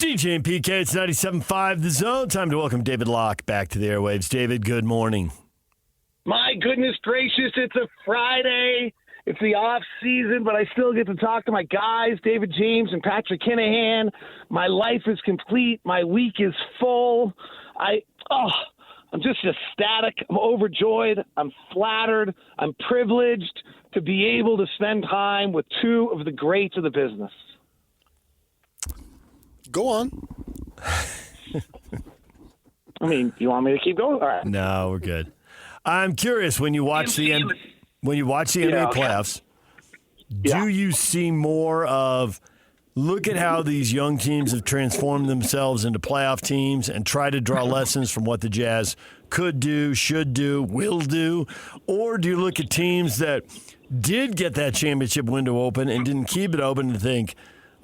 DJ and PK, it's 97.5 The Zone. Time to welcome David Locke back to the airwaves. David, good morning. My goodness gracious, it's a Friday. It's the off season, but I still get to talk to my guys, David James and Patrick Kinahan. My life is complete. My week is full. I'm just ecstatic. I'm overjoyed. I'm flattered. I'm privileged to be able to spend time with two of the greats of the business. Go on. I mean, you want me to keep going? All right. No, we're good. I'm curious, when you watch the NBA playoffs, do you see more of look at how these young teams have transformed themselves into playoff teams and try to draw lessons from what the Jazz could do, should do, will do? Or do you look at teams that did get that championship window open and didn't keep it open and think,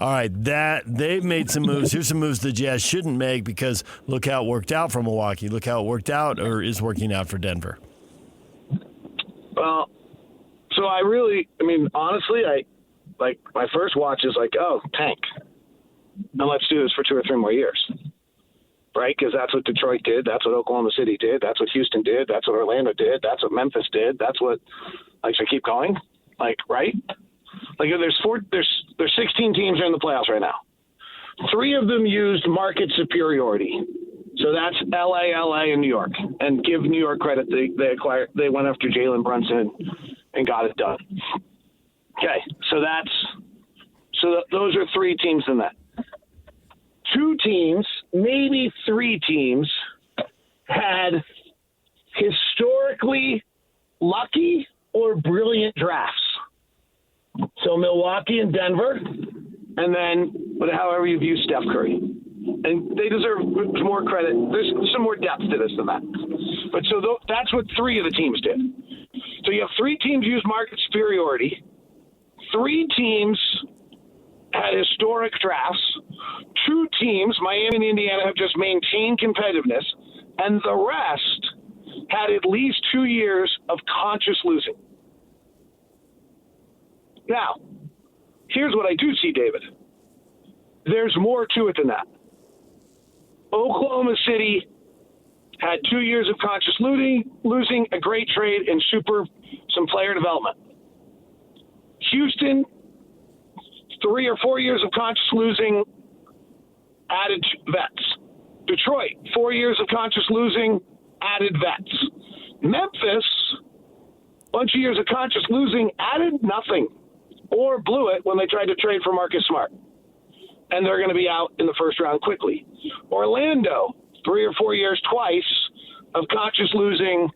all right, that they've made some moves. Here's some moves the Jazz shouldn't make because look how it worked out for Milwaukee. Look how it worked out or is working out for Denver. Well, so honestly, my first watch is like, oh, tank. Now let's do this for 2 or 3 more years, right? Because that's what Detroit did. That's what Oklahoma City did. That's what Houston did. That's what Orlando did. That's what Memphis did. That's what, should I keep going? Right? There's 16 teams in the playoffs right now. 3 of them used market superiority. So that's LA, and New York. And give New York credit. They went after Jalen Brunson and got it done. Okay, those are 3 teams in that. 2 teams, maybe 3 teams, had historically lucky or brilliant drafts. So Milwaukee and Denver, and then however you view Steph Curry. And they deserve more credit. There's some more depth to this than that. But that's what 3 of the teams did. So you have 3 teams use market superiority. 3 teams had historic drafts. 2 teams, Miami and Indiana, have just maintained competitiveness. And the rest had at least 2 years of conscious losing. Now, here's what I do see, David. There's more to it than that. Oklahoma City had 2 years of conscious losing, a great trade, and some player development. Houston, 3 or 4 years of conscious losing, added vets. Detroit, 4 years of conscious losing, added vets. Memphis, bunch of years of conscious losing, added nothing. Or blew it when they tried to trade for Marcus Smart. And they're going to be out in the first round quickly. Orlando, 3 or 4 years twice of conscious losing,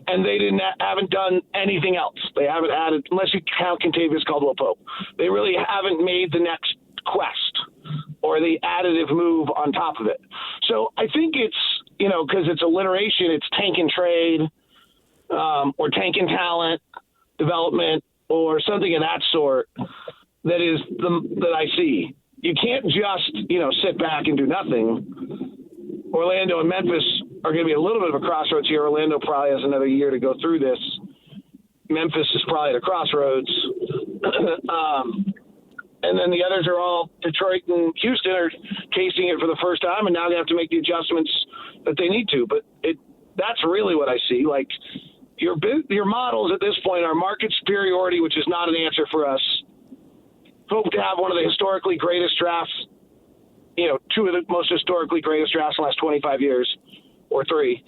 and they haven't done anything else. They haven't added, unless you count Kentavious Caldwell-Pope. They really haven't made the next quest or the additive move on top of it. So I think it's, because it's alliteration, it's tank and trade or tank and talent development, or something of that sort that I see. You can't just, sit back and do nothing. Orlando and Memphis are going to be a little bit of a crossroads here. Orlando probably has another year to go through this. Memphis is probably at a crossroads. And then the others are all Detroit and Houston are tasting it for the first time, and now they have to make the adjustments that they need to. But that's really what I see. Your models at this point are market superiority, which is not an answer for us. Hope to have one of the historically greatest drafts, 2 of the most historically greatest drafts in the last 25 years, or 3,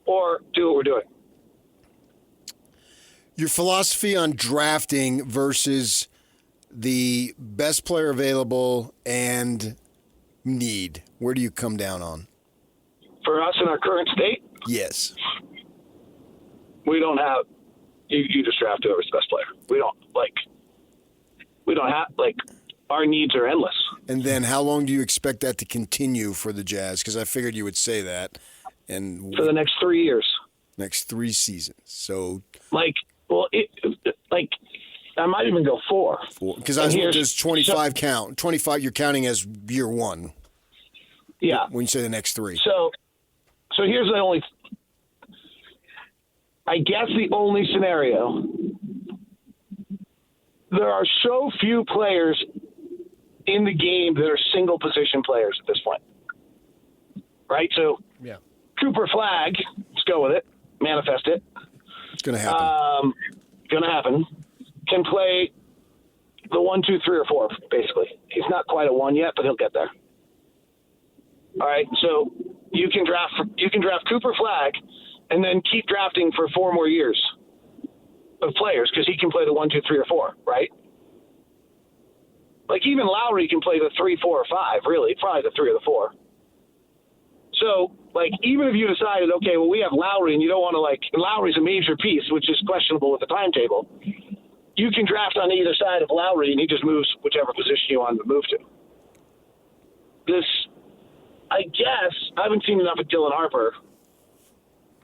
or do what we're doing. Your philosophy on drafting versus the best player available and need, where do you come down on? For us in our current state? Yes. We don't have you just draft whoever's the best player. We don't have our needs are endless. And then how long do you expect that to continue for the Jazz? Because I figured you would say that. And for the next 3 years. Next 3 seasons. So I might even go 4. Because does 25 count? 25 you're counting as year 1. Yeah. When you say the next 3. So here's the only scenario. There are so few players in the game that are single position players at this point. Right? So Yeah. Cooper Flagg, let's go with it, manifest it. It's going to happen. Can play the 1, 2, 3, or 4, basically. He's not quite a 1 yet, but he'll get there. All right, so you can draft Cooper Flagg and then keep drafting for 4 more years of players because he can play the 1, 2, 3, or 4, right? Like even Lowry can play the 3, 4, or 5, really, probably the 3 or the 4. So, like, even if you decided, okay, well, we have Lowry and you don't want to, like, and Lowry's a major piece, which is questionable with the timetable, you can draft on either side of Lowry and he just moves whichever position you want him to move to. This, I guess, I haven't seen enough of Dylan Harper.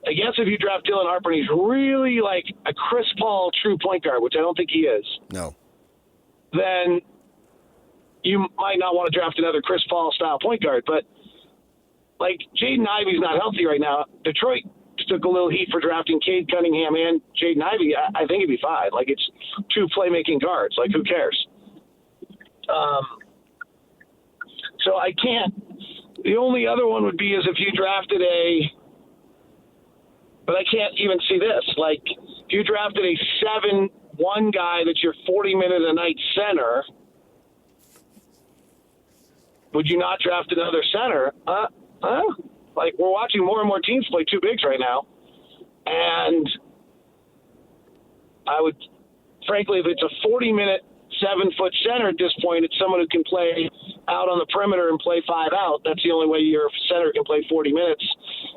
I guess if you draft Dylan Harper and he's really like a Chris Paul true point guard, which I don't think he is. No. Then you might not want to draft another Chris Paul style point guard, but like Jaden Ivey's not healthy right now. Detroit took a little heat for drafting Cade Cunningham and Jaden Ivey. I think it'd be fine. Like it's 2 playmaking guards. Like who cares? So I can't. The only other one would be is if you drafted but I can't even see this. Like if you drafted a 7-1 guy that's your 40-minute-a-night center, would you not draft another center? Like, we're watching more and more teams play 2 bigs right now. And I would, frankly, if it's a 40-minute, 7-foot center at this point, it's someone who can play out on the perimeter and play 5 out. That's the only way your center can play 40 minutes.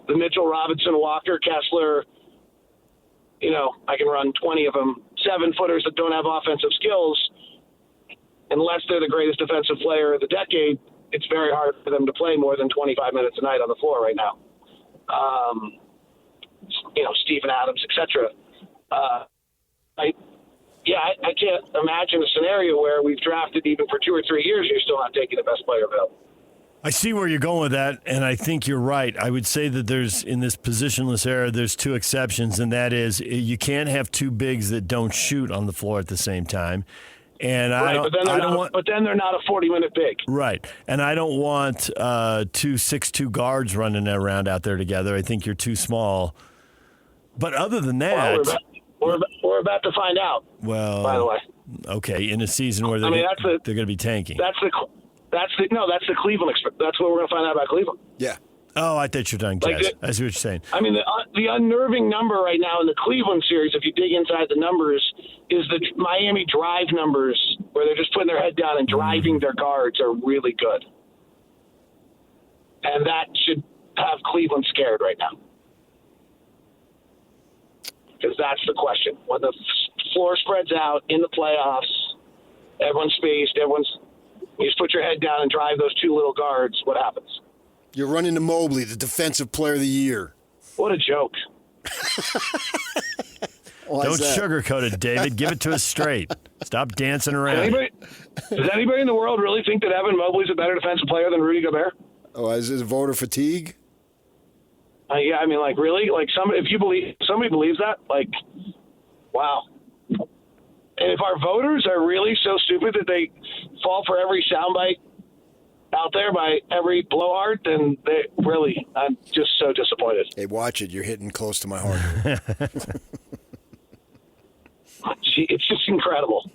The Mitchell, Robinson, Walker, Kessler, I can run 20 of them. 7-footers that don't have offensive skills, unless they're the greatest defensive player of the decade, it's very hard for them to play more than 25 minutes a night on the floor right now. Steven Adams, etc. I can't imagine a scenario where we've drafted even for 2 or 3 years, you're still not taking the best player available. I see where you're going with that, and I think you're right. I would say that in this positionless era, there's 2 exceptions, and that is you can't have 2 bigs that don't shoot on the floor at the same time. And but then they're not a 40-minute big. Right. And I don't want 2 6'2" guards running around out there together. I think you're too small. But other than that, we're about to find out. Well, by the way, okay, in a season where they're going to be tanking. That's the Cleveland. That's what we're going to find out about Cleveland. Yeah. Oh, I thought you were talking Jazz. I see what you're saying. I mean, the unnerving number right now in the Cleveland series, if you dig inside the numbers, is the Miami drive numbers, where they're just putting their head down and driving their guards are really good. And that should have Cleveland scared right now. Because that's the question. When the floor spreads out in the playoffs, everyone's spaced, you just put your head down and drive those 2 little guards, what happens? You're running to Mobley, the Defensive Player of the Year. What a joke. Don't sugarcoat it, David. Give it to us straight. Stop dancing around. Does anybody in the world really think that Evan Mobley's a better defensive player than Rudy Gobert? Oh, is it voter fatigue? Yeah, I mean, like, really? Like, somebody believes that, like, wow. And if our voters are really so stupid that they fall for every soundbite out there by every blowhard, then I'm just so disappointed. Hey, watch it. You're hitting close to my heart. It's just incredible.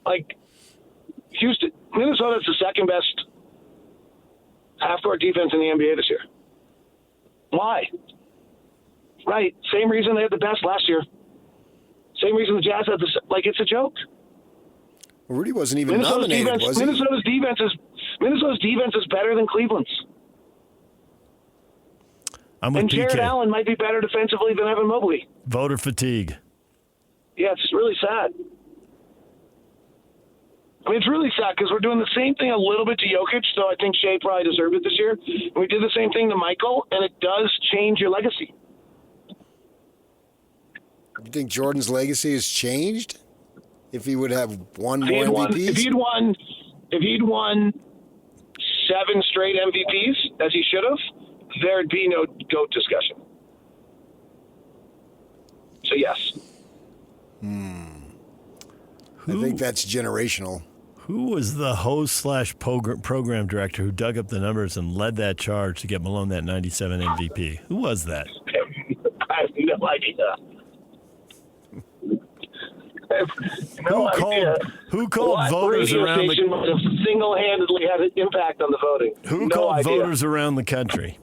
Like, Minnesota's the second best half-court defense in the NBA this year. Why? Right. Same reason they had the best last year. Same reason the Jazz had it's a joke. Rudy wasn't even nominated, was he? Minnesota's defense is better than Cleveland's. I'm with and PK. Jared Allen might be better defensively than Evan Mobley. Voter fatigue. Yeah, it's really sad. I mean, it's really sad because we're doing the same thing a little bit to Jokic, so I think Shea probably deserved it this year. And we did the same thing to Michael, and it does change your legacy. You think Jordan's legacy has changed? If he would have won more MVPs? If he'd won 7 straight MVPs, as he should have, there'd be no GOAT discussion. So, yes. I think that's generational. Who was the host/program director who dug up the numbers and led that charge to get Malone that 97 MVP? Who was that? I have no idea. Who called voters around the might have single-handedly had an impact on the voting? Who called voters around the country?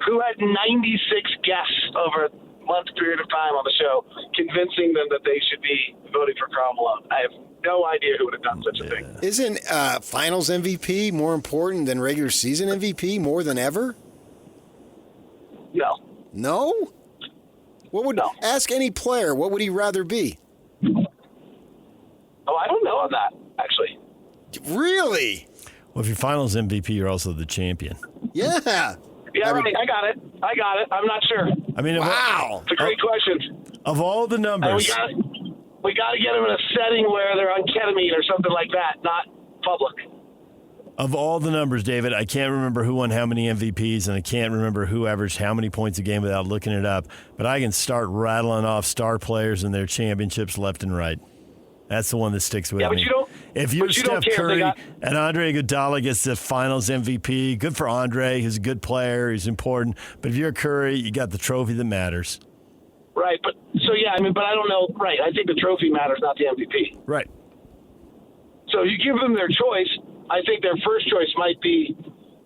Who had 96 guests over a month period of time on the show, convincing them that they should be voting for Karl Malone? I have no idea who would have done such a thing. Isn't Finals MVP more important than regular season MVP more than ever? No. No? Ask any player, what would he rather be? Oh, I don't know on that, actually. Really? Well, if you're Finals MVP, you're also the champion. Yeah. Yeah, right. I got it. I'm not sure. I mean, wow. It's a great question. Of all the numbers. We got to get them in a setting where they're on ketamine or something like that, not public. Of all the numbers, David, I can't remember who won how many MVPs, and I can't remember who averaged how many points a game without looking it up. But I can start rattling off star players and their championships left and right. That's the one that sticks with me. If you're Steph Curry and Andre Iguodala gets the Finals MVP, good for Andre. He's a good player. He's important. But if you're Curry, you got the trophy that matters. Right. But I don't know. Right. I think the trophy matters, not the MVP. Right. So you give them their choice. I think their first choice might be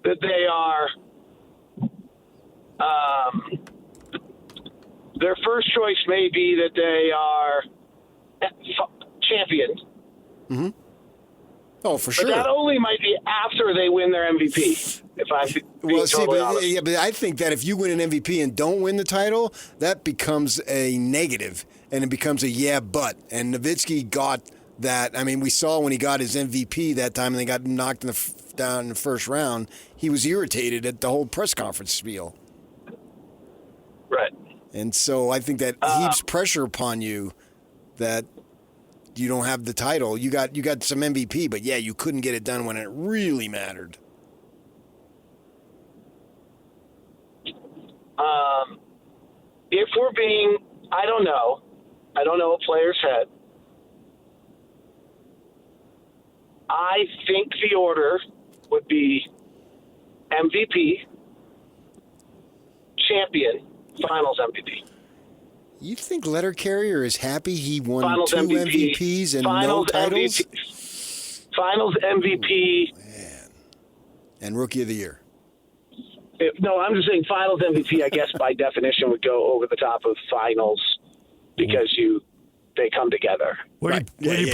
that they are. Their first choice may be that they are champion. Mm-hmm. Oh, for sure. But that only might be after they win their MVP. If I'm being totally honest. But I think that if you win an MVP and don't win the title, that becomes a negative, and it becomes a but. And Nowitzki got that. I mean, we saw when he got his MVP that time and they got knocked down in the first round, he was irritated at the whole press conference spiel. Right. And so I think that heaps pressure upon you that you don't have the title. You got some MVP, but you couldn't get it done when it really mattered. If we're being, I don't know a player's head. I think the order would be MVP, champion, Finals MVP. You think Letter Carrier is happy he won Finals 2 MVP, MVPs and Finals no titles? Finals MVP. Oh, man. And Rookie of the Year. No, I'm just saying Finals MVP, I guess, by definition, would go over the top of Finals because they come together. Where do you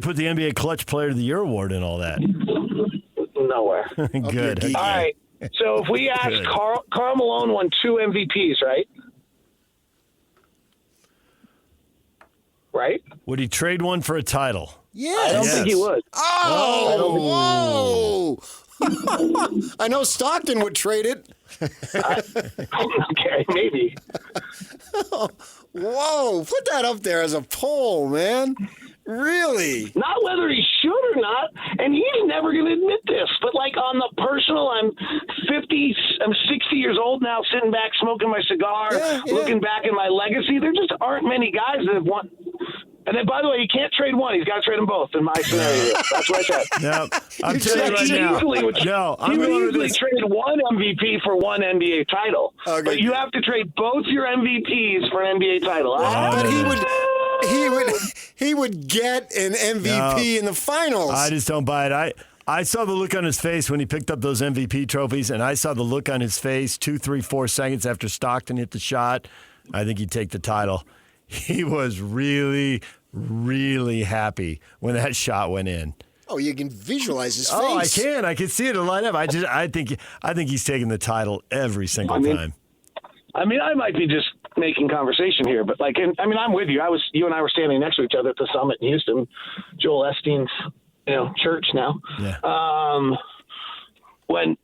put the NBA Clutch Player of the Year award and all that? Nowhere. Good. All right. So if we ask Karl Malone won 2 MVPs, right? Right? Would he trade one for a title? Yes. I don't think he would. Oh, whoa. I know Stockton would trade it. Okay, maybe. Whoa, put that up there as a poll, man. Really? Not whether he should or not, and he's never going to admit this, but like on the personal, I'm 60 years old now, sitting back, smoking my cigar, looking back at my legacy. There just aren't many guys that have won. And then, by the way, you can't trade one. He's got to trade them both in my scenario. That's what I said. No, I'm telling you right now. He would easily trade one MVP for one NBA title. Okay. But you have to trade both your MVPs for an NBA title. But he would get an MVP in the finals. I just don't buy it. I saw the look on his face when he picked up those MVP trophies, and I saw the look on his face 2, 3, 4 seconds after Stockton hit the shot. I think he'd take the title. He was really, really happy when that shot went in. Oh, you can visualize his face. Oh, I can. I can see it light up. I think he's taking the title every single time. I mean, I might be just making conversation here, but I'm with you. You and I were standing next to each other at the summit in Houston, Joel Osteen's, church now. Yeah. When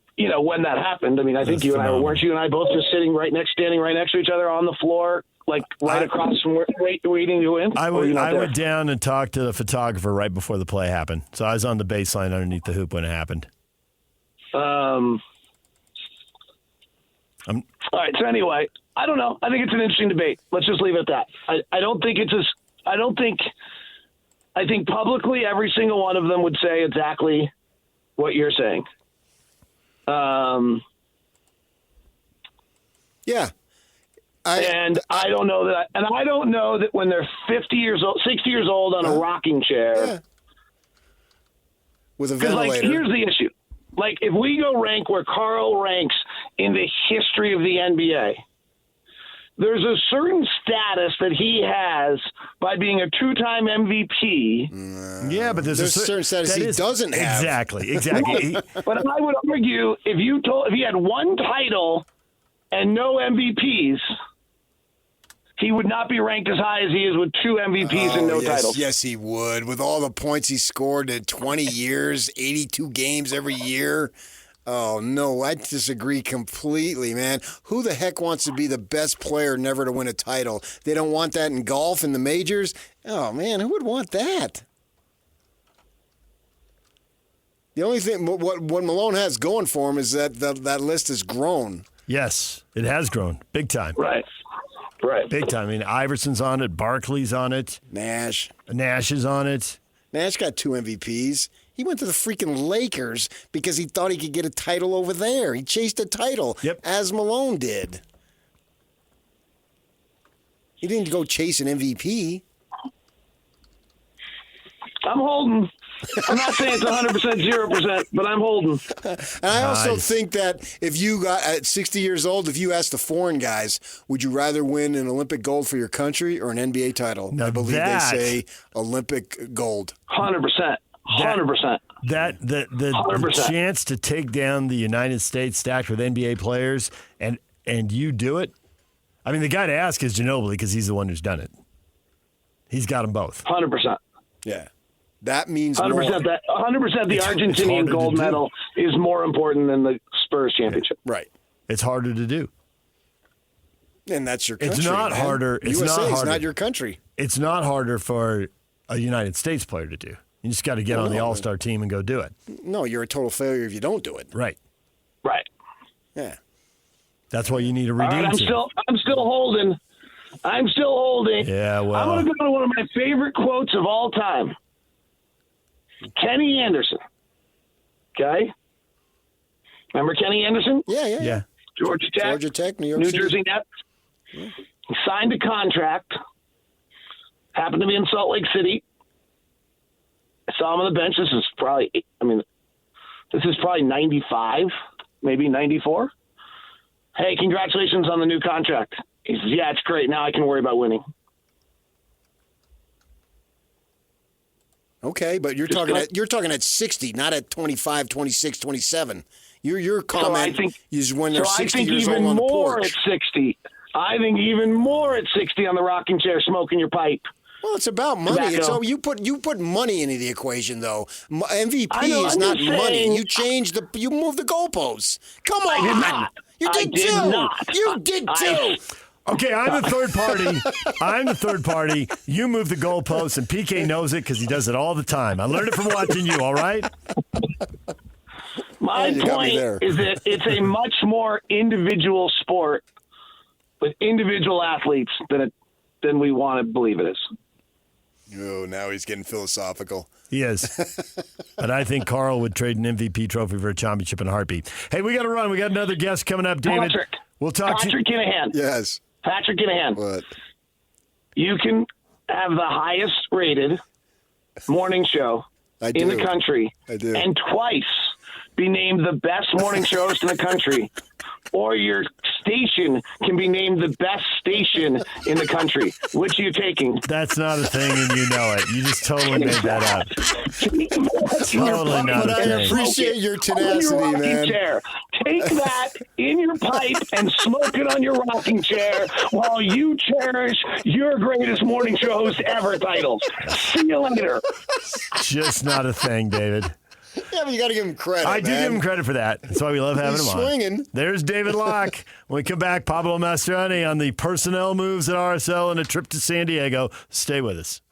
that happened, I mean, I think weren't you and I both just standing right next to each other on the floor, like across from waiting to win? I went down and talked to the photographer right before the play happened. So I was on the baseline underneath the hoop when it happened. All right. So anyway, I don't know. I think it's an interesting debate. Let's just leave it at that. I don't think I think publicly every single one of them would say exactly what you're saying. Yeah. I don't know that when they're 50 years old, 60 years old on a rocking chair with a ventilator. Like, here's the issue. Like, if we go rank where Karl ranks in the history of the NBA, there's a certain status that he has by being a two-time MVP. Yeah, but there's a certain status he doesn't have. Exactly. But I would argue if he had one title and no MVPs, he would not be ranked as high as he is with two MVPs and no titles. Yes, he would. With all the points he scored in 20 years, 82 games every year. Oh, no, I disagree completely, man. Who the heck wants to be the best player never to win a title? They don't want that in golf and the majors? Oh, man, who would want that? The only thing, what Malone has going for him is that that list has grown. Yes, it has grown. Big time. Right. Big time. I mean, Iverson's on it. Barkley's on it. Nash is on it. Nash got 2 MVPs. He went to the freaking Lakers because he thought he could get a title over there. He chased a title, as Malone did. He didn't go chase an MVP. I'm holding. I'm not saying it's 100%, 0%, but I'm holding. And I also think that if you got at 60 years old, if you asked the foreign guys, would you rather win an Olympic gold for your country or an NBA title? Now I believe they say Olympic gold. 100%. 100%. The chance to take down the United States stacked with NBA players and you do it. I mean, the guy to ask is Ginobili because he's the one who's done it. He's got them both. 100%. Yeah. That means 100%. more. 100% the Argentinian gold medal is more important than the Spurs championship. Right. It's harder to do. And that's your country. It's not man. harder. It's USA not harder. is not your country. It's not harder for a United States player to do. You just got to get on the All-Star team and go do it. No, you're a total failure if you don't do it. Right. Yeah. That's why you need a redeem team. I'm still holding. Yeah, well. I'm going to go to one of my favorite quotes of all time. Kenny Anderson. Okay? Remember Kenny Anderson? Yeah. Georgia Tech, New York New City. Jersey Nets. Yeah. He signed a contract. Happened to be in Salt Lake City. I saw him on the bench. This is probably 95, maybe 94. Hey, congratulations on the new contract. He says, yeah, it's great. Now I can worry about winning. Okay, but you're talking at 60, not at 25, 26, 27. Your comment is when they're 60 years old on the porch. I think even more at 60 on the rocking chair smoking your pipe. Well, it's about money. So you put money into the equation, though. MVP is not money. You move the goalposts. Come on, I did not. You did too. You did too. Okay, I'm the third party. You move the goalposts, and PK knows it because he does it all the time. I learned it from watching you. All right. My point is that it's a much more individual sport with individual athletes than we want to believe it is. Oh, now he's getting philosophical. He is. But I think Karl would trade an MVP trophy for a championship in a heartbeat. Hey, we got to run. We got another guest coming up, David. We'll talk Patrick to you. Kinahan. Yes. Patrick Kinahan. What? You can have the highest rated morning show in the country. I do. And twice be named the best morning show host in the country. Or your station can be named the best station in the country. Which are you taking? That's not a thing, and you know it. You just totally made that up. Totally not a thing. I appreciate your tenacity, man. Chair. Take that in your pipe and smoke it on your rocking chair while you cherish your greatest morning show host ever titles. See you later. Just not a thing, David. Yeah, but you got to give him credit. I do give him credit for that. That's why we love having him on. Swinging. There's David Locke. When we come back, Pablo Mastroianni on the personnel moves at RSL and a trip to San Diego. Stay with us.